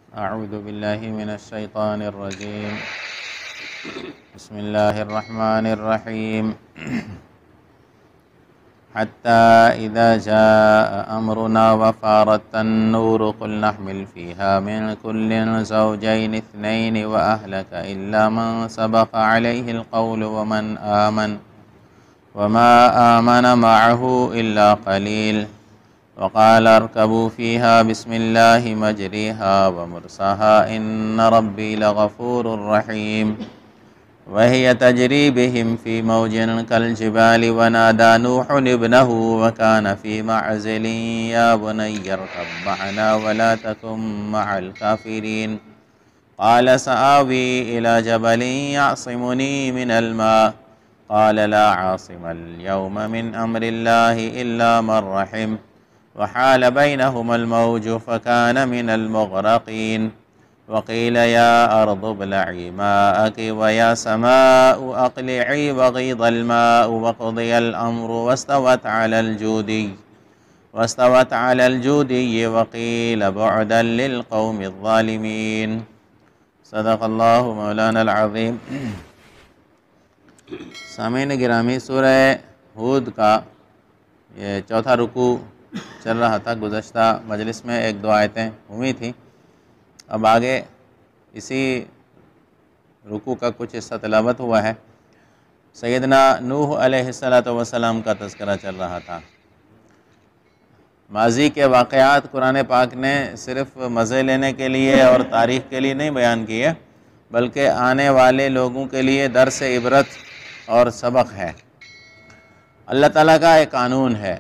أعوذ بالله من الشيطان الرجيم. بسم الله الرحمن الرحيم. حتى إذا جاء أمرنا وفارت النور قل نحمل فيها من كل زوجين اثنين وأهلك إلا من سبق عليه القول وما آمن معه إلا قليل. وقال اركبوا فيها بسم الله مجريها ومرساها إن ربي لغفور رحيم. وهي تجري بهم في موج كالجبال ونادى نوح ابنه وكان في معزل يا بني اركب معنا ولا تكن مع الكافرين. قال سآوي إلى جبل يعصمني من الماء قال لا عاصم اليوم من أمر الله إلا من رحم وحال بينهما الموج فكان من المغرقين. وقيل يا أرض ابلعي ماءك ويا سماء أقلعي وغيض الماء وقضي الأمر واستوت على الجودي وقيل بعدا للقوم الظالمين. صدق اللہ مولانا العظیم. سامعین گرامی، سورہ ہود کا یہ چوتھا رکوع چل رہا تھا. گزشتہ مجلس میں ایک دو آیتیں ہوئی تھیں. اب آگے اسی رکوع کا کچھ حصہ تلاوت ہوا ہے. سیدنا نوح علیہ السلام کا تذکرہ چل رہا تھا. ماضی کے واقعات قرآن پاک نے صرف مزے لینے کے لیے اور تاریخ کے لیے نہیں بیان کیے، بلکہ آنے والے لوگوں کے لیے درس عبرت اور سبق ہے. اللہ تعالیٰ کا ایک قانون ہے،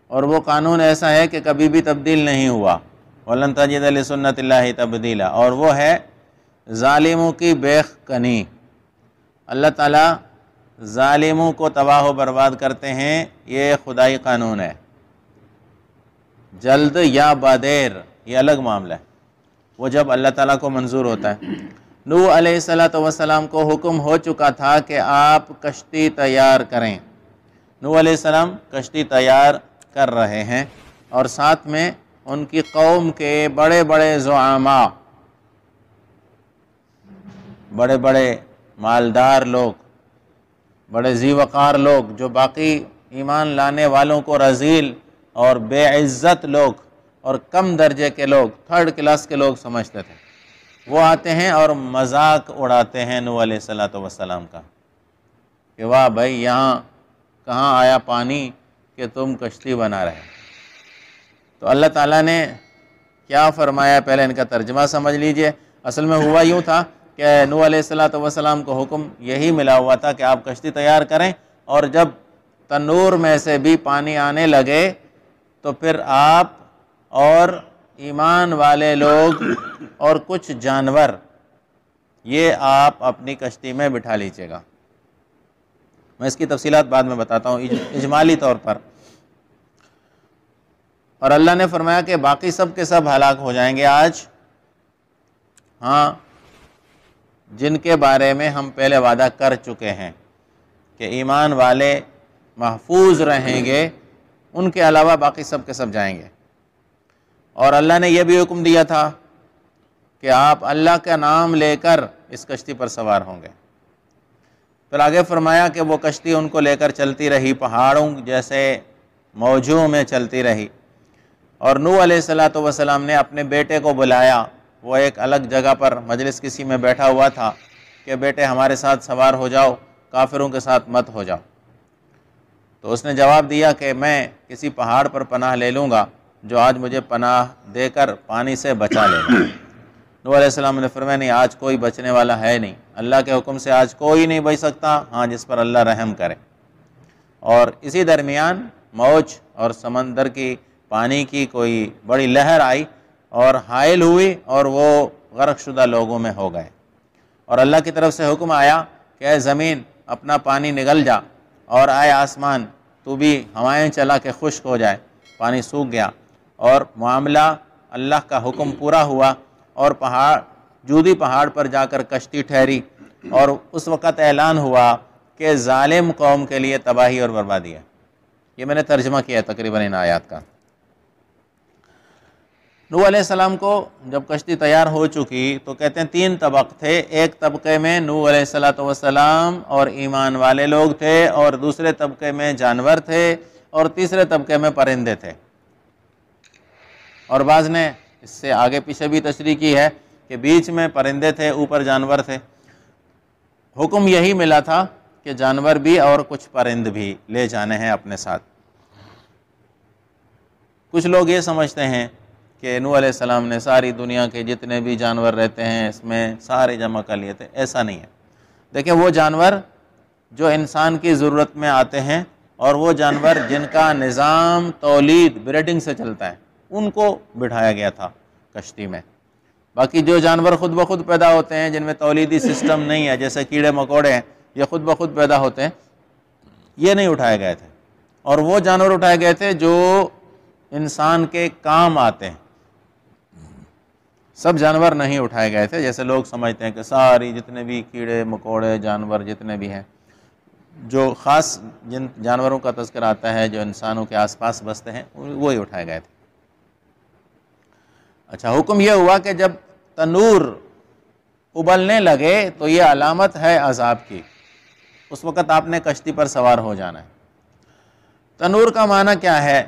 اور وہ قانون ایسا ہے کہ کبھی بھی تبدیل نہیں ہوا. وَلَن تَجِدَ لِسُنَّتِ اللَّهِ تَبْدِيلًا. اور وہ ہے ظالموں کی بیخ کنی. اللہ تعالیٰ ظالموں کو تباہ و برباد کرتے ہیں، یہ خدائی قانون ہے. جلد یا بادیر یہ الگ معاملہ ہے، وہ جب اللہ تعالیٰ کو منظور ہوتا ہے. نوح علیہ السلام کو حکم ہو چکا تھا کہ آپ کشتی تیار کریں. نوح علیہ السلام کشتی تیار کر رہے ہیں، اور ساتھ میں ان کی قوم کے بڑے بڑے زعماء، بڑے بڑے مالدار لوگ، بڑے ذی وقار لوگ، جو باقی ایمان لانے والوں کو رذیل اور بے عزت لوگ اور کم درجے کے لوگ، تھرڈ کلاس کے لوگ سمجھتے تھے، وہ آتے ہیں اور مذاق اڑاتے ہیں نوح علیہ السلام کا کہ واہ بھائی، یہاں کہاں آیا پانی کہ تم کشتی بنا رہے. تو اللہ تعالیٰ نے کیا فرمایا، پہلے ان کا ترجمہ سمجھ لیجئے. اصل میں ہوا یوں تھا کہ نوح علیہ السلام کو حکم یہی ملا ہوا تھا کہ آپ کشتی تیار کریں، اور جب تنور میں سے بھی پانی آنے لگے تو پھر آپ اور ایمان والے لوگ اور کچھ جانور یہ آپ اپنی کشتی میں بٹھا لیجیے گا. میں اس کی تفصیلات بعد میں بتاتا ہوں اجمالی طور پر. اور اللہ نے فرمایا کہ باقی سب کے سب ہلاک ہو جائیں گے آج، ہاں جن کے بارے میں ہم پہلے وعدہ کر چکے ہیں کہ ایمان والے محفوظ رہیں گے، ان کے علاوہ باقی سب کے سب جائیں گے. اور اللہ نے یہ بھی حکم دیا تھا کہ آپ اللہ کا نام لے کر اس کشتی پر سوار ہوں گے. پھر آگے فرمایا کہ وہ کشتی ان کو لے کر چلتی رہی، پہاڑوں جیسے موجوں میں چلتی رہی. اور نوح علیہ السلام نے اپنے بیٹے کو بلایا. وہ ایک الگ جگہ پر مجلس کسی میں بیٹھا ہوا تھا کہ بیٹے ہمارے ساتھ سوار ہو جاؤ، کافروں کے ساتھ مت ہو جاؤ. تو اس نے جواب دیا کہ میں کسی پہاڑ پر پناہ لے لوں گا جو آج مجھے پناہ دے کر پانی سے بچا لے گا. نوح علیہ السلام نے فرمایا نہیں، آج کوئی بچنے والا ہے نہیں، اللہ کے حکم سے آج کوئی نہیں بچ سکتا، ہاں جس پر اللہ رحم کرے. اور اسی درمیان موج اور سمندر کی پانی کی کوئی بڑی لہر آئی اور حائل ہوئی، اور وہ غرق شدہ لوگوں میں ہو گئے. اور اللہ کی طرف سے حکم آیا کہ اے زمین اپنا پانی نگل جا، اور اے آسمان تو بھی ہوائیں چلا کے خشک ہو جائے. پانی سوکھ گیا، اور معاملہ اللہ کا حکم پورا ہوا، اور جودی پہاڑ پر جا کر کشتی ٹھہری. اور اس وقت اعلان ہوا کہ ظالم قوم کے لیے تباہی اور بربادی ہے. یہ میں نے ترجمہ کیا ہے تقریباً ان آیات کا. نوح علیہ السلام کو جب کشتی تیار ہو چکی تو کہتے ہیں 3 طبق تھے، ایک طبقے میں نوح علیہ السلام اور ایمان والے لوگ تھے، اور دوسرے طبقے میں جانور تھے، اور تیسرے طبقے میں پرندے تھے۔ اور بعض نے اس سے آگے پیچھے بھی تشریح کی ہے کہ بیچ میں پرندے تھے، اوپر جانور تھے۔ حکم یہی ملا تھا کہ جانور بھی اور کچھ پرند بھی لے جانے ہیں اپنے ساتھ۔ کچھ لوگ یہ سمجھتے ہیں کہ نوح علیہ السلام نے ساری دنیا کے جتنے بھی جانور رہتے ہیں اس میں سارے جمع کر لیے تھے، ایسا نہیں ہے۔ دیکھیں، وہ جانور جو انسان کی ضرورت میں آتے ہیں اور وہ جانور جن کا نظام تولید بریڈنگ سے چلتا ہے، ان کو بٹھایا گیا تھا کشتی میں۔ باقی جو جانور خود بخود پیدا ہوتے ہیں، جن میں تولیدی سسٹم نہیں ہے، جیسے کیڑے مکوڑے ہیں، یہ خود بخود پیدا ہوتے ہیں، یہ نہیں اٹھائے گئے تھے۔ اور وہ جانور اٹھائے گئے تھے جو انسان کے کام آتے ہیں۔ سب جانور نہیں اٹھائے گئے تھے، جیسے لوگ سمجھتے ہیں کہ ساری جتنے بھی کیڑے مکوڑے جانور جتنے بھی ہیں، جو خاص جن جانوروں کا تذکرہ آتا ہے جو انسانوں کے آس پاس بستے ہیں، وہی اٹھائے گئے تھے۔ اچھا، حکم یہ ہوا کہ جب تنور ابلنے لگے تو یہ علامت ہے عذاب کی، اس وقت آپ نے کشتی پر سوار ہو جانا ہے۔ تنور کا معنی کیا ہے؟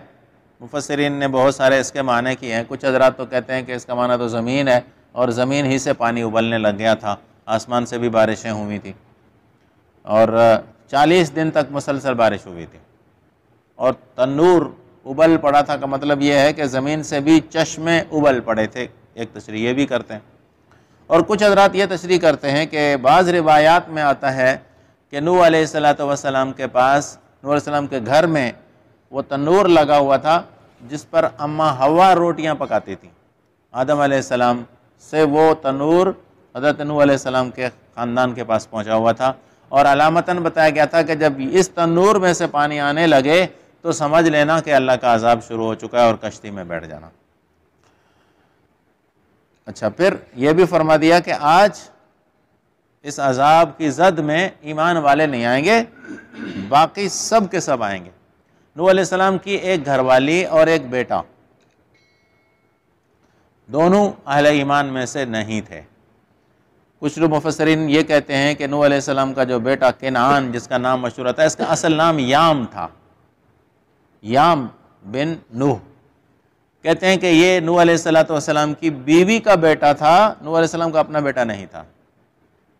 مفسرین نے بہت سارے اس کے معنی کیے ہیں۔ کچھ حضرات تو کہتے ہیں کہ اس کا معنی تو زمین ہے، اور زمین ہی سے پانی ابلنے لگ گیا تھا، آسمان سے بھی بارشیں ہوئی تھیں، اور 40 دن تک مسلسل بارش ہوئی تھی، اور تنور ابل پڑا تھا کا مطلب یہ ہے کہ زمین سے بھی چشمے ابل پڑے تھے۔ ایک تشریح یہ بھی کرتے ہیں، اور کچھ حضرات یہ تشریح کرتے ہیں کہ بعض روایات میں آتا ہے کہ نوح علیہ السلام کے پاس، نوح علیہ السلام کے گھر میں وہ تنور لگا ہوا تھا جس پر اماں حوا روٹیاں پکاتی تھیں۔ آدم علیہ السلام سے وہ تنور حضرت نوح علیہ السلام کے خاندان کے پاس پہنچا ہوا تھا، اور علامتاً بتایا گیا تھا کہ جب اس تنور میں سے پانی آنے لگے تو سمجھ لینا کہ اللہ کا عذاب شروع ہو چکا ہے، اور کشتی میں بیٹھ جانا۔ اچھا، پھر یہ بھی فرما دیا کہ آج اس عذاب کی زد میں ایمان والے نہیں آئیں گے، باقی سب کے سب آئیں گے۔ نوح علیہ السلام کی ایک گھر والی اور ایک بیٹا، دونوں اہل ایمان میں سے نہیں تھے۔ کچھ لوگ مفسرین یہ کہتے ہیں کہ نوح علیہ السلام کا جو بیٹا کنعان، جس کا نام مشہور تھا، اس کا اصل نام یام تھا، یام بن نوح۔ کہتے ہیں کہ یہ نوح علیہ السلام کی بیوی کا بیٹا تھا، نوح علیہ السلام کا اپنا بیٹا نہیں تھا۔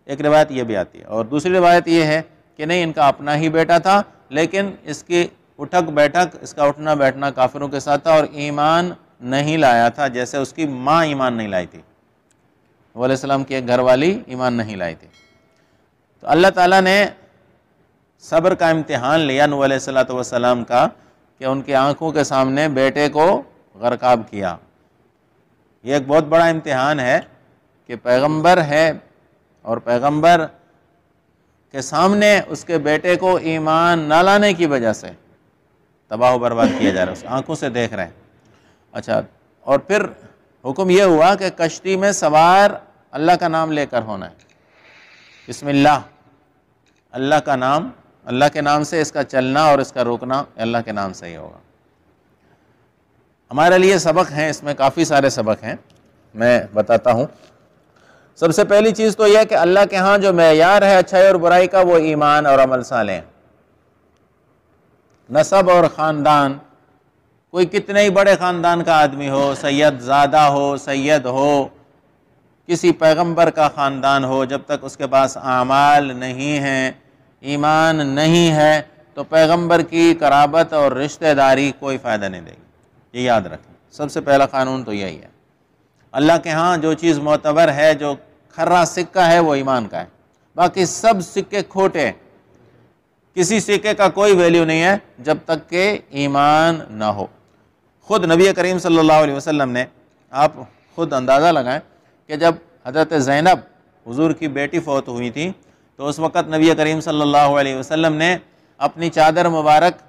ایک روایت یہ بھی آتی ہے، اور دوسری روایت یہ ہے کہ نہیں، ان کا اپنا ہی بیٹا تھا، لیکن اس کی اٹھک بیٹھک، اس کا اٹھنا بیٹھنا کافروں کے ساتھ تھا، اور ایمان نہیں لایا تھا، جیسے اس کی ماں ایمان نہیں لائی تھی۔ نوح علیہ السلام کی ایک گھر والی ایمان نہیں لائی تھی۔ تو اللہ تعالیٰ نے صبر کا امتحان لیا نوح علیہ السلام کا، کہ ان کی آنکھوں کے سامنے بیٹے کو غرقاب کیا۔ یہ ایک بہت بڑا امتحان ہے کہ پیغمبر ہے، اور پیغمبر کے سامنے اس کے بیٹے کو ایمان نہ لانے کی وجہ سے تباہ و برباد کیا جا رہا ہے، اس آنکھوں سے دیکھ رہے ہیں۔ اچھا، اور پھر حکم یہ ہوا کہ کشتی میں سوار اللہ کا نام لے کر ہونا ہے۔ بسم اللہ، اللہ کا نام، اللہ کے نام سے اس کا چلنا اور اس کا روکنا اللہ کے نام سے ہی ہوگا۔ ہمارے لیے سبق ہیں، اس میں کافی سارے سبق ہیں، میں بتاتا ہوں۔ سب سے پہلی چیز تو یہ کہ اللہ کے ہاں جو معیار ہے اچھائی اور برائی کا، وہ ایمان اور عمل صالح۔ نسب اور خاندان، کوئی کتنے ہی بڑے خاندان کا آدمی ہو، سید زادہ ہو، سید ہو، کسی پیغمبر کا خاندان ہو، جب تک اس کے پاس اعمال نہیں ہیں، ایمان نہیں ہے، تو پیغمبر کی قرابت اور رشتہ داری کوئی فائدہ نہیں دے گی۔ یہ یاد رکھیں، سب سے پہلا قانون تو یہی ہے۔ اللہ کے ہاں جو چیز معتبر ہے، جو کھرا سکہ ہے، وہ ایمان کا ہے، باقی سب سکے کھوٹے ہیں۔ کسی سکے کا کوئی ویلیو نہیں ہے جب تک کہ ایمان نہ ہو۔ خود نبی کریم صلی اللہ علیہ وسلم نے، آپ خود اندازہ لگائیں کہ جب حضرت زینب حضور کی بیٹی فوت ہوئی تھی، تو اس وقت نبی کریم صلی اللہ علیہ وسلم نے اپنی چادر مبارک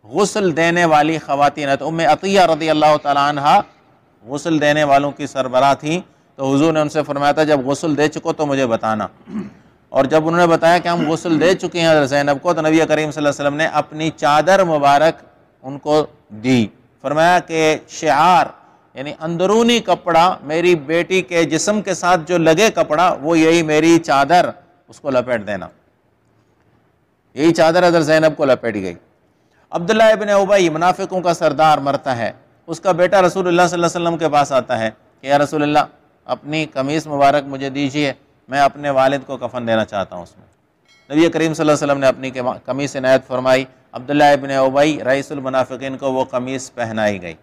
غسل دینے والی خواتین، ام عطیہ رضی اللہ تعالیٰ عنہ غسل دینے والوں کی سربراہ تھیں، تو حضور نے ان سے فرمایا تھا جب غسل دے چکو تو مجھے بتانا۔ اور جب انہوں نے بتایا کہ ہم غسل دے چکے ہیں حضرت زینب کو، تو نبی کریم صلی اللہ علیہ وسلم نے اپنی چادر مبارک ان کو دی، فرمایا کہ شعار، یعنی اندرونی کپڑا میری بیٹی کے جسم کے ساتھ جو لگے کپڑا وہ یہی میری چادر، اس کو لپیٹ دینا۔ یہی چادر حضرت زینب کو لپیٹی گئی۔ عبداللہ ابن ابی منافقوں کا سردار مرتا ہے، اس کا بیٹا رسول اللہ صلی اللہ علیہ وسلم کے پاس آتا ہے کہ یا رسول اللہ اپنی قمیص مبارک مجھے دیجیے، میں اپنے والد کو کفن دینا چاہتا ہوں اس میں۔ نبی کریم صلی اللہ علیہ وسلم نے اپنی قمیص عنایت فرمائی، عبداللہ ابن ابی رئیس المنافقین کو وہ قمیص پہنائی گئی۔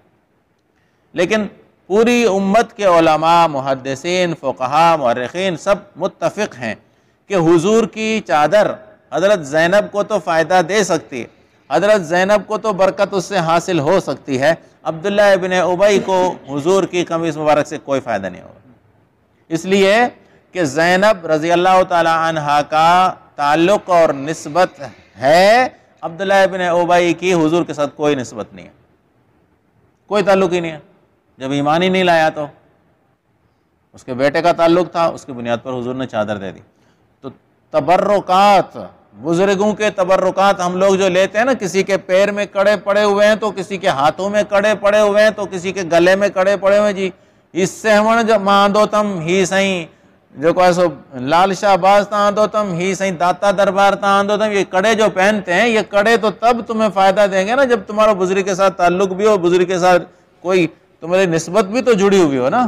لیکن پوری امت کے علماء، محدثین، فقہاء، مورخین سب متفق ہیں کہ حضور کی چادر حضرت زینب کو تو فائدہ دے سکتی ہے، حضرت زینب کو تو برکت اس سے حاصل ہو سکتی ہے، عبداللہ ابن ابی کو حضور کی قمیص مبارک سے کوئی فائدہ نہیں ہوگا، اس لیے کہ زینب رضی اللہ تعالی عنہا کا تعلق اور نسبت ہے، عبداللہ ابن ابی کی حضور کے ساتھ کوئی نسبت نہیں ہے، کوئی تعلق ہی نہیں ہے۔ جب ایمان ہی نہیں لایا تو اس کے بیٹے کا تعلق تھا، اس کی بنیاد پر حضور نے چادر دے دی۔ تو تبرکات، بزرگوں کے تبرکات ہم لوگ جو لیتے ہیں نا، کسی کے پیر میں کڑے پڑے ہوئے ہیں تو کسی کے ہاتھوں میں کڑے پڑے ہوئے ہیں تو کسی کے گلے میں کڑے پڑے ہوئے ہیں، جی اس سے ہمیں جب ماندو تم ہی سہیں جو کوئی سو لال شاہ باز تا آندو تم ہی سہیں داتا دربار تا آندو تم، یہ کڑے جو پہنتے ہیں یہ کڑے تو تب تمہیں فائدہ دیں گے نا جب تمہارا بزرگ کے ساتھ تعلق بھی ہو، بزرگ کے ساتھ کوئی تمہاری نسبت بھی تو جڑی ہوئی ہو نا۔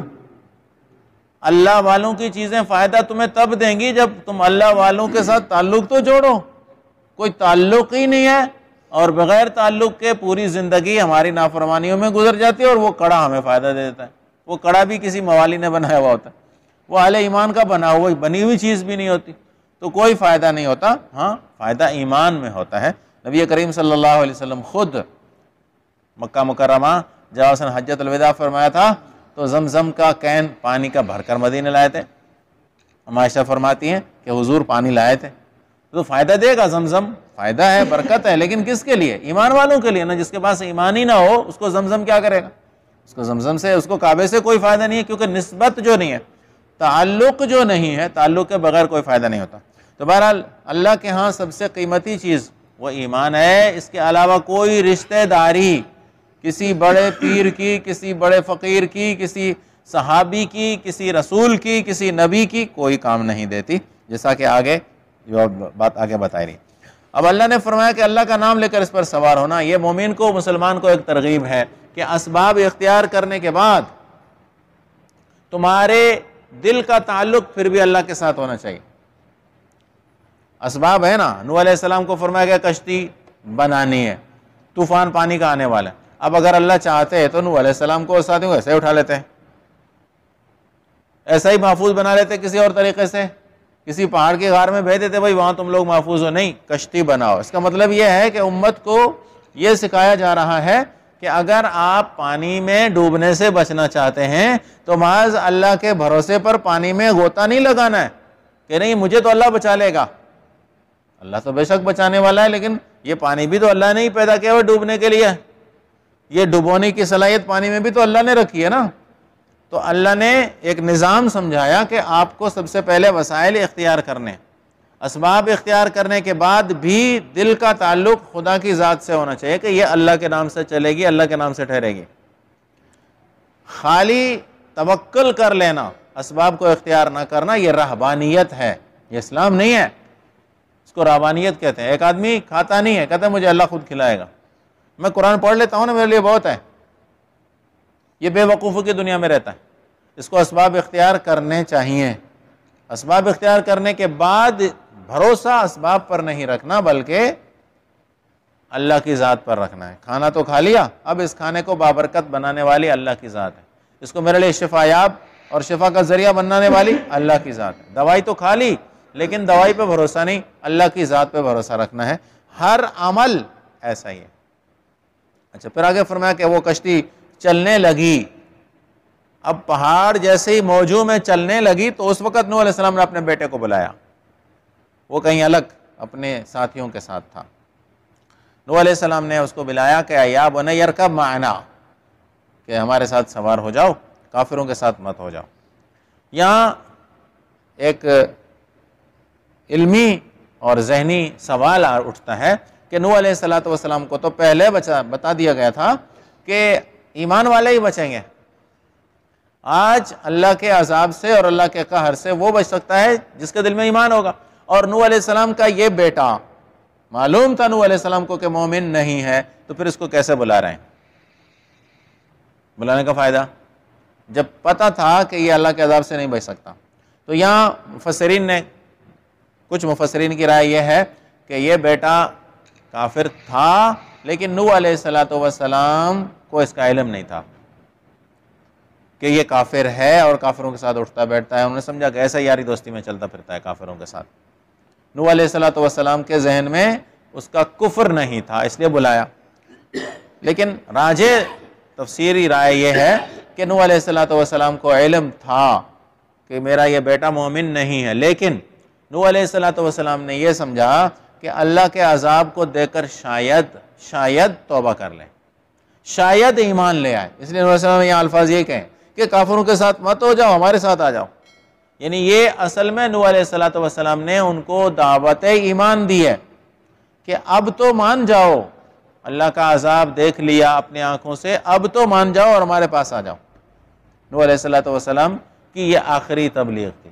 اللہ والوں کی چیزیں فائدہ تمہیں تب دیں گی جب تم اللہ والوں کے ساتھ تعلق تو جوڑو، کوئی تعلق ہی نہیں ہے اور بغیر تعلق کے پوری زندگی ہماری نافرمانیوں میں گزر جاتی ہے اور وہ کڑا ہمیں فائدہ دے دیتا ہے۔ وہ کڑا بھی کسی موالی نے بنایا ہوا ہوتا ہے، وہ اہل ایمان کا بنی ہوئی چیز بھی نہیں ہوتی، تو کوئی فائدہ نہیں ہوتا۔ ہاں فائدہ ایمان میں ہوتا ہے۔ نبی کریم صلی اللہ علیہ وسلم خود مکہ مکرمہ جب اس نے حجۃ الوداع فرمایا تھا تو زمزم کا کین پانی کا بھر کر مدینے لائے تھے۔ عائشہ فرماتی ہیں کہ حضور پانی لائے تھے، تو فائدہ دے گا، زمزم فائدہ ہے، برکت ہے، لیکن کس کے لیے؟ ایمان والوں کے لیے نا۔ جس کے پاس ایمان ہی نہ ہو اس کو زمزم کیا کرے گا؟ اس کو زمزم سے، اس کو کعبے سے کوئی فائدہ نہیں ہے، کیونکہ نسبت جو نہیں ہے، تعلق جو نہیں ہے، تعلق کے بغیر کوئی فائدہ نہیں ہوتا۔ تو بہرحال اللہ کے ہاں سب سے قیمتی چیز وہ ایمان ہے، اس کے علاوہ کوئی رشتہ داری کسی بڑے پیر کی، کسی بڑے فقیر کی، کسی صحابی کی، کسی رسول کی، کسی نبی کی کوئی کام نہیں دیتی، جیسا کہ آگے جو بات آگے بتائی رہی۔ اب اللہ نے فرمایا کہ اللہ کا نام لے کر اس پر سوار ہونا، یہ مومن کو، مسلمان کو ایک ترغیب ہے کہ اسباب اختیار کرنے کے بعد تمہارے دل کا تعلق پھر بھی اللہ کے ساتھ ہونا چاہیے۔ اسباب ہے نا، نوح علیہ السلام کو فرمایا گیا کشتی بنانی ہے، طوفان پانی کا آنے والا ہے۔ اب اگر اللہ چاہتے ہیں تو نوح علیہ السلام کو ساتھیوں ایسے ہی اٹھا لیتے ہیں، ایسا ہی محفوظ بنا لیتے کسی اور طریقے سے، کسی پہاڑ کی غار میں بھیج دیتے، بھائی وہاں تم لوگ محفوظ ہو، نہیں، کشتی بناؤ۔ اس کا مطلب یہ ہے کہ امت کو یہ سکھایا جا رہا ہے کہ اگر آپ پانی میں ڈوبنے سے بچنا چاہتے ہیں تو محض اللہ کے بھروسے پر پانی میں غوطہ نہیں لگانا ہے کہ نہیں مجھے تو اللہ بچا لے گا۔ اللہ تو بے شک بچانے والا ہے، لیکن یہ پانی بھی تو اللہ نے ہی پیدا کیا ہوا ڈوبنے کے لیے، یہ ڈبونے کی صلاحیت پانی میں بھی تو اللہ نے رکھی ہے نا۔ تو اللہ نے ایک نظام سمجھایا کہ آپ کو سب سے پہلے وسائل اختیار کرنے، اسباب اختیار کرنے کے بعد بھی دل کا تعلق خدا کی ذات سے ہونا چاہیے کہ یہ اللہ کے نام سے چلے گی، اللہ کے نام سے ٹھہرے گی۔ خالی توکل کر لینا، اسباب کو اختیار نہ کرنا، یہ رہبانیت ہے، یہ اسلام نہیں ہے، اس کو رہبانیت کہتے ہیں۔ ایک آدمی کھاتا نہیں ہے، کہتا ہے مجھے اللہ خود کھلائے گا، میں قرآن پڑھ لیتا ہوں نا میرے لیے بہت ہے، یہ بے وقوفوں کی دنیا میں رہتا ہے۔ اس کو اسباب اختیار کرنے چاہیے۔ اسباب اختیار کرنے کے بعد بھروسہ اسباب پر نہیں رکھنا بلکہ اللہ کی ذات پر رکھنا ہے۔ کھانا تو کھا لیا، اب اس کھانے کو بابرکت بنانے والی اللہ کی ذات ہے، اس کو میرے لیے شفا یاب اور شفا کا ذریعہ بنانے والی اللہ کی ذات ہے۔ دوائی تو کھا لی لیکن دوائی پہ بھروسہ نہیں، اللہ کی ذات پہ بھروسہ رکھنا ہے۔ ہر عمل ایسا ہی ہے۔ اچھا، پھر آگے فرمایا کہ وہ کشتی چلنے لگی۔ اب پہاڑ جیسے ہی موجوں میں چلنے لگی تو اس وقت نوح علیہ السلام نے اپنے بیٹے کو بلایا، وہ کہیں الگ اپنے ساتھیوں کے ساتھ تھا۔ نوح علیہ السلام نے اس کو بلایا کہ یا بنی ارکب معنا، کہ ہمارے ساتھ سوار ہو جاؤ، کافروں کے ساتھ مت ہو جاؤ۔ یہاں ایک علمی اور ذہنی سوال اٹھتا ہے کہ نوح علیہ السلام کو تو پہلے بتا دیا گیا تھا کہ ایمان والے ہی بچیں گے، آج اللہ کے عذاب سے اور اللہ کے قہر سے وہ بچ سکتا ہے جس کے دل میں ایمان ہوگا۔ اور نوح علیہ السلام کا یہ بیٹا معلوم تھا نوح علیہ السلام کو کہ مومن نہیں ہے، تو پھر اس کو کیسے بلا رہے ہیں؟ بلانے کا فائدہ جب پتہ تھا کہ یہ اللہ کے عذاب سے نہیں بچ سکتا۔ تو یہاں کچھ مفسرین کی رائے یہ ہے کہ یہ بیٹا کافر تھا، لیکن نوح علیہ السلام کو اس کا علم نہیں تھا کہ یہ کافر ہے اور کافروں کے ساتھ اٹھتا بیٹھتا ہے۔ انہوں نے سمجھا کہ ایسا یاری دوستی میں چلتا پھرتا ہے کافروں کے ساتھ۔ نوح علیہ السلام کے ذہن میں اس کا کفر نہیں تھا، اس لیے بلایا۔ لیکن راجح تفسیری رائے یہ ہے کہ نوح علیہ السلام کو علم تھا کہ میرا یہ بیٹا مومن نہیں ہے، لیکن نوح علیہ السلام نے یہ سمجھا کہ اللہ کے عذاب کو دیکھ کر شاید توبہ کر لیں، شاید ایمان لے آئے۔ اس لیے نوح علیہ السلام نے یہ الفاظ یہ کہیں کہ کافروں کے ساتھ مت ہو جاؤ، ہمارے ساتھ آ جاؤ۔ یعنی یہ اصل میں نوح علیہ السلام نے ان کو دعوت ایمان دی ہے کہ اب تو مان جاؤ، اللہ کا عذاب دیکھ لیا اپنی آنکھوں سے، اب تو مان جاؤ اور ہمارے پاس آ جاؤ۔ نوح علیہ السلام کی یہ آخری تبلیغ تھی۔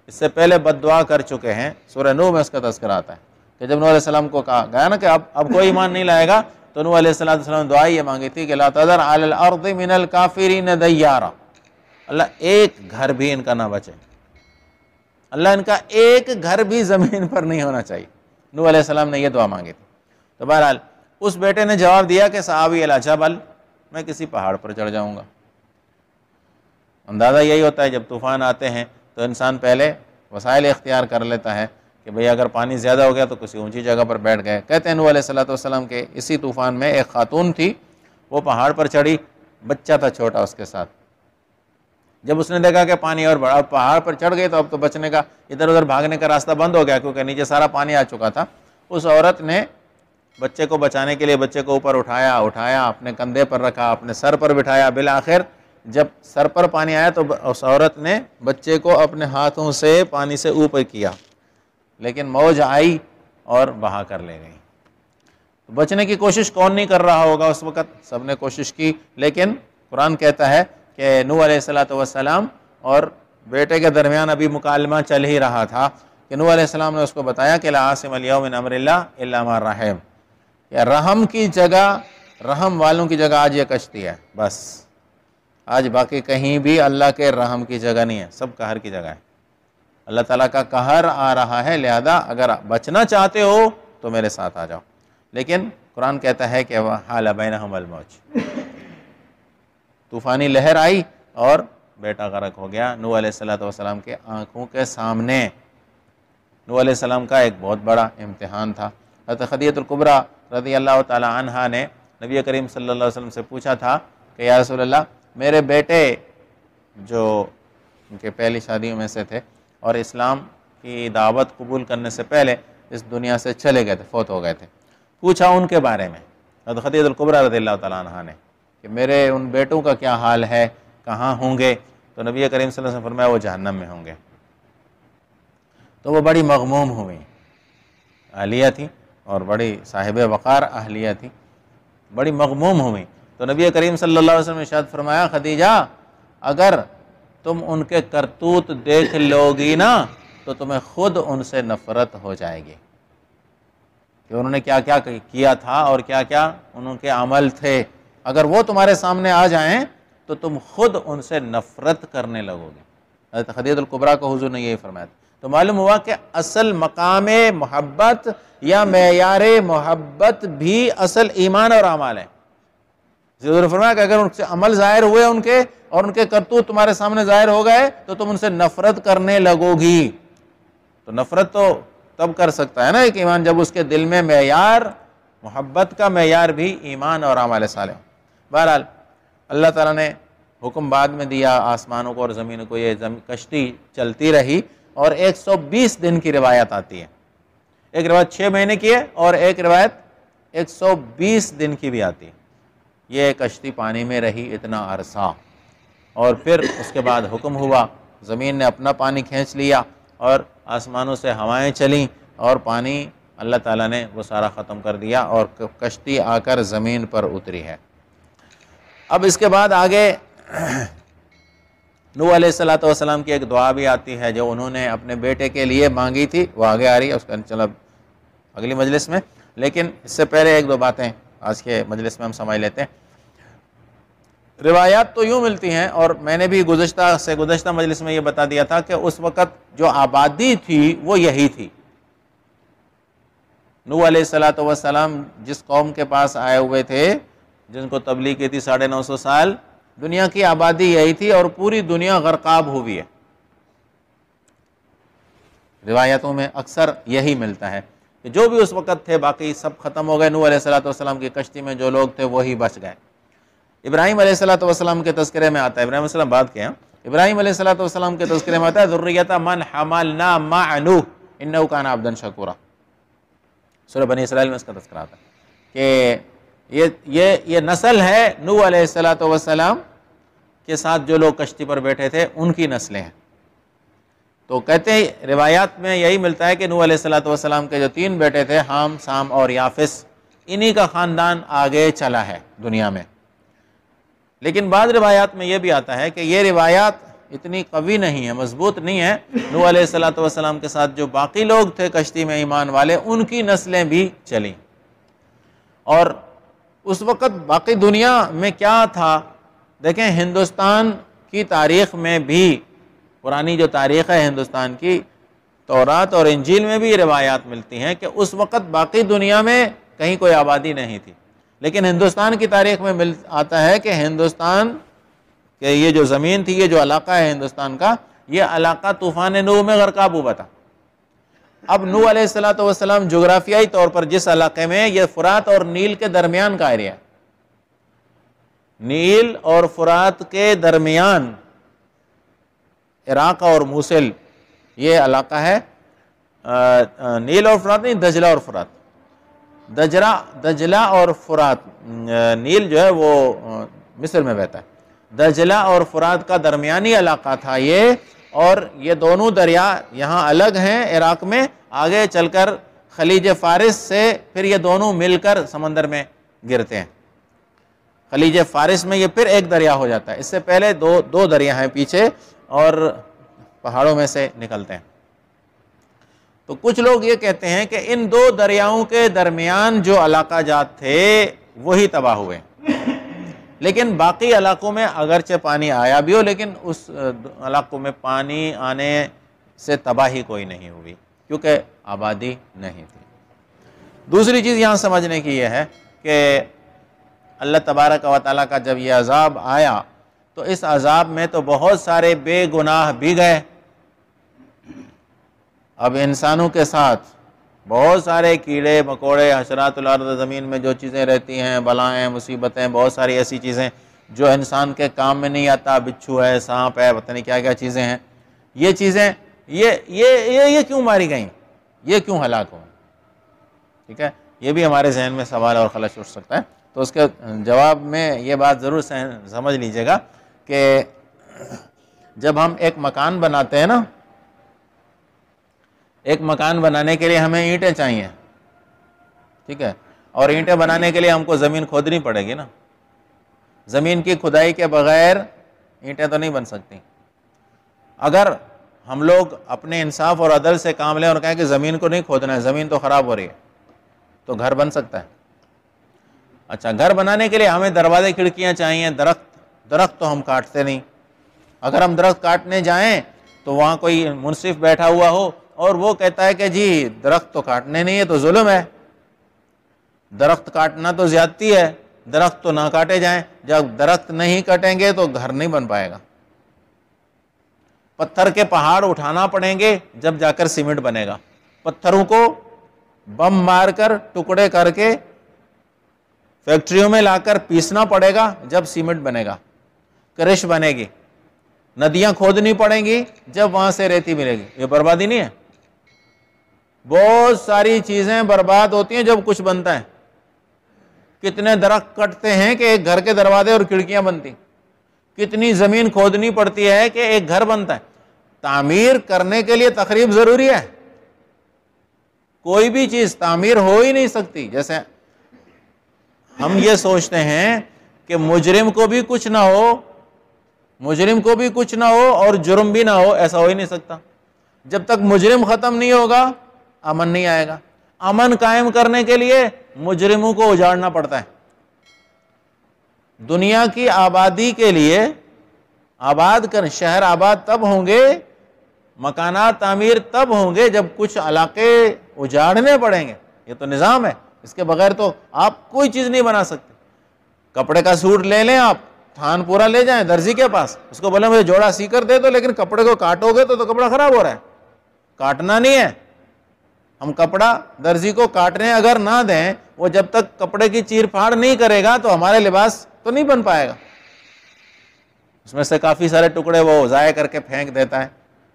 اس سے پہلے بد دعا کر چکے ہیں، سورہ نوح میں اس کا تذکرہ آتا ہے کہ جب نوح علیہ السلام کو کہا گیا نا کہ اب کوئی ایمان نہیں لائے گا، تو نوح علیہ السلام دعا یہ مانگی تھی کہ لا تذر علی الارض من الکافرین دیارا، اللہ ایک گھر بھی ان کا نہ بچے، اللہ ان کا ایک گھر بھی زمین پر نہیں ہونا چاہیے۔ نوح علیہ السلام نے یہ دعا مانگی تھی۔ تو بہرحال اس بیٹے نے جواب دیا کہ سآوی الی جبل، میں کسی پہاڑ پر چڑھ جاؤں گا۔ اندازہ یہی ہوتا ہے جب طوفان آتے ہیں تو انسان پہلے وسائل اختیار کر لیتا ہے کہ بھئی اگر پانی زیادہ ہو گیا تو کسی اونچی جگہ پر بیٹھ گئے۔ کہتے ہیں نوح علیہ السلام کے اسی طوفان میں ایک خاتون تھی، وہ پہاڑ پر چڑھی، بچہ تھا چھوٹا اس کے ساتھ۔ جب اس نے دیکھا کہ پانی اور بڑا، پہاڑ پر چڑھ گئی تو اب تو بچنے کا، ادھر ادھر بھاگنے کا راستہ بند ہو گیا کیونکہ نیچے سارا پانی آ چکا تھا۔ اس عورت نے بچے کو بچانے کے لیے بچے کو اوپر اٹھایا، اپنے کندھے پر رکھا، اپنے سر پر بٹھایا۔ بالآخر جب سر پر پانی آیا تو اس عورت نے بچے کو اپنے ہاتھوں سے پانی سے اوپر کیا، لیکن موج آئی اور بہا کر لے گئی۔ بچنے کی کوشش کون نہیں کر رہا ہوگا اس وقت؟ سب نے کوشش کی، لیکن قرآن کہتا ہے کہ نوح علیہ السلام اور بیٹے کے درمیان ابھی مکالمہ چل ہی رہا تھا کہ نوح علیہ السلام نے اس کو بتایا کہ لا عاصم اليوم من امر اللہ الا من رحم، یا رحم کی جگہ، رحم والوں کی جگہ آج یہ کشتی ہے، بس آج باقی کہیں بھی اللہ کے رحم کی جگہ نہیں ہے، سب قہر کی جگہ ہے۔ اللہ تعالیٰ کا قہر آ رہا ہے، لہذا اگر بچنا چاہتے ہو تو میرے ساتھ آ جاؤ۔ لیکن قرآن کہتا ہے کہ حال بینہم الموج، طوفانی لہر آئی اور بیٹا غرق ہو گیا نوح علیہ السلام کے آنکھوں کے سامنے۔ نوح علیہ السلام کا ایک بہت بڑا امتحان تھا۔ حضرت خدیجہ الکبریٰ رضی اللہ تعالی عنہا نے نبی کریم صلی اللہ علیہ وسلم سے پوچھا تھا کہ یا رسول اللہ، میرے بیٹے جو ان کے پہلی شادیوں میں سے تھے اور اسلام کی دعوت قبول کرنے سے پہلے اس دنیا سے چلے گئے تھے، فوت ہو گئے تھے، پوچھا ان کے بارے میں حضرت خدیجہ الکبریٰ رضی اللہ تعالی عنہا نے کہ میرے ان بیٹوں کا کیا حال ہے، کہاں ہوں گے؟ تو نبی کریم صلی اللہ علیہ وسلم فرمایا وہ جہنم میں ہوں گے۔ تو وہ بڑی مغموم ہوئی، اہلیہ تھی اور بڑی صاحب وقار اہلیہ تھی، بڑی مغموم ہوئی۔ تو نبی کریم صلی اللہ علیہ وسلم نے ارشاد فرمایا خدیجہ اگر تم ان کے کرتوت دیکھ لو گی نا تو تمہیں خود ان سے نفرت ہو جائے گی کہ انہوں نے کیا کیا کیا تھا اور کیا کیا ان کے عمل تھے۔ اگر وہ تمہارے سامنے آ جائیں تو تم خود ان سے نفرت کرنے لگو گے۔ حضرت خدیجہ الکبریٰ کو حضور نے یہی فرمایا تھا۔ تو معلوم ہوا کہ اصل مقام محبت یا معیار محبت بھی اصل ایمان اور اعمال ہے۔ حضور نے فرمایا کہ اگر ان سے عمل ظاہر ہوئے ان کے اور ان کے کرتوت تمہارے سامنے ظاہر ہو گئے تو تم ان سے نفرت کرنے لگو گی۔ تو نفرت تو تب کر سکتا ہے نا ایک ایمان جب اس کے دل میں معیار محبت کا معیار بھی ایمان اور اعمال صالح۔ بہرحال اللہ تعالیٰ نے حکم بعد میں دیا آسمانوں کو اور زمینوں کو، یہ کشتی چلتی رہی اور 120 دن کی روایت آتی ہے۔ ایک روایت 6 مہینے کی ہے اور ایک روایت 120 دن کی بھی آتی ہے۔ یہ کشتی پانی میں رہی اتنا عرصہ اور پھر اس کے بعد حکم ہوا، زمین نے اپنا پانی کھینچ لیا اور آسمانوں سے ہوائیں چلیں اور پانی اللہ تعالیٰ نے وہ سارا ختم کر دیا اور کشتی آ کر زمین پر اتری ہے۔ اب اس کے بعد آگے نوح علیہ الصلوۃ والسلام کی ایک دعا بھی آتی ہے جو انہوں نے اپنے بیٹے کے لیے مانگی تھی، وہ آگے آ رہی ہے، اس کا چلو اگلی مجلس میں، لیکن اس سے پہلے ایک دو باتیں آج کے مجلس میں ہم سمجھ لیتے ہیں۔ روایات تو یوں ملتی ہیں، اور میں نے بھی گزشتہ مجلس میں یہ بتا دیا تھا کہ اس وقت جو آبادی تھی وہ یہی تھی۔ نوح علیہ الصلوۃ والسلام جس قوم کے پاس آئے ہوئے تھے، جن کو تبلیغ کی تھی 950 سال، دنیا کی آبادی یہی تھی، اور پوری دنیا غرقاب ہوئی ہے۔ روایتوں میں اکثر یہی ملتا ہے کہ جو بھی اس وقت تھے باقی سب ختم ہو گئے، نوح علیہ الصلوۃ والسلام کی کشتی میں جو لوگ تھے وہی بچ گئے۔ ابراہیم علیہ الصلوۃ والسلام کے تذکرے میں آتا ہے، ابراہیم علیہ السلام بات کیا، ابراہیم علیہ الصلوۃ والسلام کے تذکرے میں آتا ہے ذریۃ من حملنا مع نوح انہ کان عبدا شکورا، سورہ بنی اسرائیل میں اس کا تذکرہ آتا ہے کہ یہ نسل ہے نوح علیہ الصلوۃ والسلام کے ساتھ جو لوگ کشتی پر بیٹھے تھے ان کی نسلیں ہیں۔ تو کہتے ہیں روایات میں یہی ملتا ہے کہ نوح علیہ الصلوۃ والسلام کے جو 3 بیٹے تھے، حام، سام اور یافس، انہی کا خاندان آگے چلا ہے دنیا میں۔ لیکن بعض روایات میں یہ بھی آتا ہے کہ یہ روایات اتنی قوی نہیں ہے، مضبوط نہیں ہے۔ نوح علیہ الصلوۃ والسلام کے ساتھ جو باقی لوگ تھے کشتی میں ایمان والے، ان کی نسلیں بھی چلیں۔ اور اس وقت باقی دنیا میں کیا تھا، دیکھیں ہندوستان کی تاریخ میں بھی، پرانی جو تاریخ ہے ہندوستان کی، تورات اور انجیل میں بھی یہ روایات ملتی ہیں کہ اس وقت باقی دنیا میں کہیں کوئی آبادی نہیں تھی، لیکن ہندوستان کی تاریخ میں آتا ہے کہ ہندوستان کہ یہ جو زمین تھی، یہ جو علاقہ ہے ہندوستان کا، یہ علاقہ طوفان نوح میں غرقاب ہوا تھا۔ اب نوح علیہ الصلوۃ والسلام جغرافیائی طور پر جس علاقے میں، یہ فرات اور نیل کے درمیان کا ایریا ہے، نیل اور فرات کے درمیان عراق اور موصل یہ علاقہ ہے، نیل اور فرات نہیں، دجلہ اور فرات، دجلہ اور فرات، نیل جو ہے وہ مصر میں بہتا ہے، دجلہ اور فرات کا درمیانی علاقہ تھا یہ، اور یہ دونوں دریا یہاں الگ ہیں عراق میں، آگے چل کر خلیج فارس سے پھر یہ دونوں مل کر سمندر میں گرتے ہیں۔ خلیج فارس میں یہ پھر ایک دریا ہو جاتا ہے، اس سے پہلے دو دریا ہیں پیچھے اور پہاڑوں میں سے نکلتے ہیں۔ تو کچھ لوگ یہ کہتے ہیں کہ ان 2 دریاؤں کے درمیان جو علاقہ جات تھے وہی تباہ ہوئے، لیکن باقی علاقوں میں اگرچہ پانی آیا بھی ہو، لیکن اس علاقوں میں پانی آنے سے تباہی کوئی نہیں ہوئی، کیونکہ آبادی نہیں تھی۔ دوسری چیز یہاں سمجھنے کی یہ ہے کہ اللہ تبارک و تعالیٰ کا جب یہ عذاب آیا تو اس عذاب میں تو بہت سارے بے گناہ بھی گئے۔ اب انسانوں کے ساتھ بہت سارے کیڑے مکوڑے، حشرات الارض، زمین میں جو چیزیں رہتی ہیں، بلائیں، مصیبتیں، بہت ساری ایسی چیزیں جو انسان کے کام میں نہیں آتا، بچھو ہے، سانپ ہے، پتہ نہیں کیا کیا چیزیں ہیں، یہ چیزیں یہ کیوں ماری گئیں، یہ کیوں ہلاک ہوں؟ ٹھیک ہے، یہ بھی ہمارے ذہن میں سوال اور خلش اٹھ سکتا ہے، تو اس کے جواب میں یہ بات ضرور سمجھ لیجئے گا کہ جب ہم ایک مکان بناتے ہیں نا، ایک مکان بنانے کے لیے ہمیں اینٹیں چاہیے، ٹھیک ہے، اور اینٹیں بنانے کے لیے ہم کو زمین کھودنی پڑے گی نا، زمین کی کھدائی کے بغیر اینٹیں تو نہیں بن سکتی۔ اگر ہم لوگ اپنے انصاف اور عدل سے کام لیں اور کہیں کہ زمین کو نہیں کھودنا ہے، زمین تو خراب ہو رہی ہے، تو گھر بن سکتا ہے۔ اچھا، گھر بنانے کے لیے ہمیں دروازے کھڑکیاں چاہیے، درخت تو ہم کاٹتے نہیں، اگر ہم درخت کاٹنے جائیں تو وہاں کوئی منصف بیٹھا ہوا ہو اور وہ کہتا ہے کہ جی درخت تو کاٹنے نہیں ہے تو ظلم ہے، درخت کاٹنا تو زیادتی ہے، درخت تو نہ کاٹے جائیں۔ جب درخت نہیں کٹیں گے تو گھر نہیں بن پائے گا، پتھر کے پہاڑ اٹھانا پڑیں گے جب جا کر سیمنٹ بنے گا، پتھروں کو بم مار کر ٹکڑے کر کے فیکٹریوں میں لا کر پیسنا پڑے گا جب سیمنٹ بنے گا، کرش بنے گی، ندیاں کھودنی پڑیں گی جب وہاں سے ریتی ملے گی۔ یہ بربادی نہیں ہے؟ بہت ساری چیزیں برباد ہوتی ہیں جب کچھ بنتا ہے۔ کتنے درخت کٹتے ہیں کہ ایک گھر کے دروازے اور کھڑکیاں بنتی، کتنی زمین کھودنی پڑتی ہے کہ ایک گھر بنتا ہے۔ تعمیر کرنے کے لیے تخریب ضروری ہے، کوئی بھی چیز تعمیر ہو ہی نہیں سکتی۔ جیسے ہم یہ سوچتے ہیں کہ مجرم کو بھی کچھ نہ ہو مجرم کو بھی کچھ نہ ہو اور جرم بھی نہ ہو، ایسا ہو ہی نہیں سکتا۔ جب تک مجرم ختم نہیں ہوگا امن نہیں آئے گا۔ امن قائم کرنے کے لیے مجرموں کو اجاڑنا پڑتا ہے۔ دنیا کی آبادی کے لیے شہر آباد تب ہوں گے، مکانات تعمیر تب ہوں گے جب کچھ علاقے اجاڑنے پڑیں گے۔ یہ تو نظام ہے، اس کے بغیر تو آپ کوئی چیز نہیں بنا سکتے۔ کپڑے کا سوٹ لے لیں، آپ تھان پورا لے جائیں درزی کے پاس، اس کو بولیں مجھے جوڑا سی کر دے دو، لیکن کپڑے کو کاٹو گے تو کپڑا خراب ہو رہا ہے۔ کاٹنا نہیں ہے، ہم کپڑا درزی کو کاٹنے اگر نہ دیں، وہ جب تک کپڑے کی چیر پھاڑ نہیں کرے گا تو ہمارے لباس تو نہیں بن پائے گا۔ اس میں سے کافی سارے ٹکڑے وہ ضائع کر کے پھینک دیتا ہے۔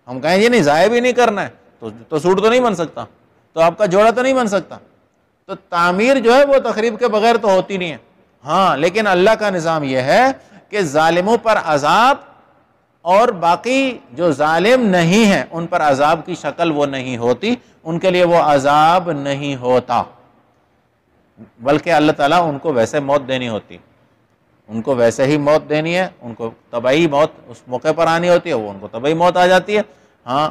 ہم کہیں یہ نہیں ضائع بھی نہیں کرنا ہے تو سوٹ تو نہیں بن سکتا، تو آپ کا جوڑا تو نہیں بن سکتا۔ تو تعمیر جو ہے وہ تخریب کے بغیر تو ہوتی نہیں ہے۔ ہاں لیکن اللہ کا نظام یہ ہے کہ ظالموں پر عذاب، اور باقی جو ظالم نہیں ہیں ان پر عذاب کی شکل وہ نہیں ہوتی، ان کے لیے وہ عذاب نہیں ہوتا، بلکہ اللہ تعالیٰ ان کو ویسے موت دینی ہوتی، ان کو ویسے ہی موت دینی ہے، ان کو طبعی موت اس موقع پر آنی ہوتی ہے، وہ ان کو طبعی موت آ جاتی ہے۔ ہاں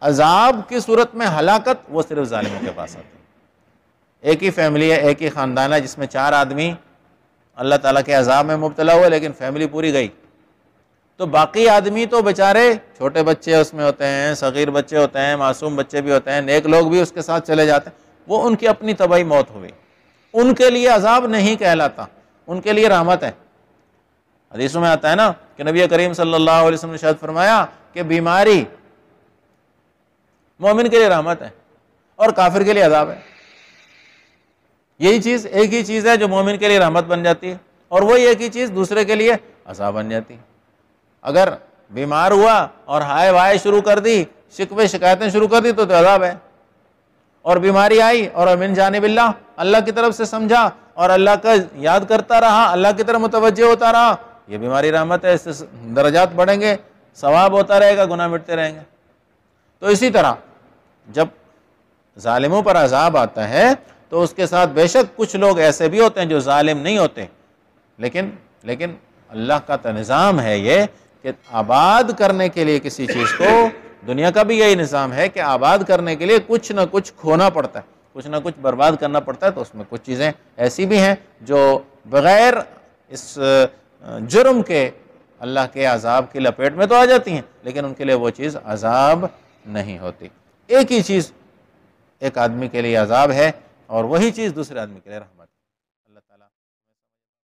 عذاب کی صورت میں ہلاکت وہ صرف ظالموں کے پاس آتی ہے۔ ایک ہی فیملی ہے، ایک ہی خاندان ہے جس میں 4 آدمی اللہ تعالیٰ کے عذاب میں مبتلا ہوئے، لیکن فیملی پوری گئی، تو باقی آدمی تو بیچارے چھوٹے بچے اس میں ہوتے ہیں، صغیر بچے ہوتے ہیں، معصوم بچے بھی ہوتے ہیں، نیک لوگ بھی اس کے ساتھ چلے جاتے ہیں، وہ ان کی اپنی طبعی موت ہوئی، ان کے لیے عذاب نہیں کہلاتا، ان کے لیے رحمت ہے۔ حدیثوں میں آتا ہے نا کہ نبی کریم صلی اللہ علیہ وسلم نے ارشاد فرمایا کہ بیماری مومن کے لیے رحمت ہے اور کافر کے لیے عذاب ہے۔ یہی چیز ایک ہی چیز ہے جو مومن کے لیے رحمت بن جاتی ہے، اور وہی ایک ہی چیز دوسرے کے لیے عذاب بن جاتی ہے۔ اگر بیمار ہوا اور ہائے وائے شروع کر دی، شکوے شکایتیں شروع کر دی تو عذاب ہے، اور بیماری آئی اور من جانب اللہ کی طرف سے سمجھا اور اللہ کا یاد کرتا رہا، اللہ کی طرف متوجہ ہوتا رہا، یہ بیماری رحمت ہے، اس سے درجات بڑھیں گے، ثواب ہوتا رہے گا، گناہ مٹتے رہیں گے۔ تو اسی طرح جب ظالموں پر عذاب آتا ہے تو اس کے ساتھ بے شک کچھ لوگ ایسے بھی ہوتے ہیں جو ظالم نہیں ہوتے، لیکن اللہ کا تو نظام ہے یہ کہ آباد کرنے کے لیے کسی چیز کو، دنیا کا بھی یہی نظام ہے کہ آباد کرنے کے لیے کچھ نہ کچھ کھونا پڑتا ہے، کچھ نہ کچھ برباد کرنا پڑتا ہے، تو اس میں کچھ چیزیں ایسی بھی ہیں جو بغیر اس جرم کے اللہ کے عذاب کی لپیٹ میں تو آ جاتی ہیں، لیکن ان کے لیے وہ چیز عذاب نہیں ہوتی۔ ایک ہی چیز ایک آدمی کے لیے عذاب ہے اور وہی چیز دوسرے آدمی کے لیے رحمت۔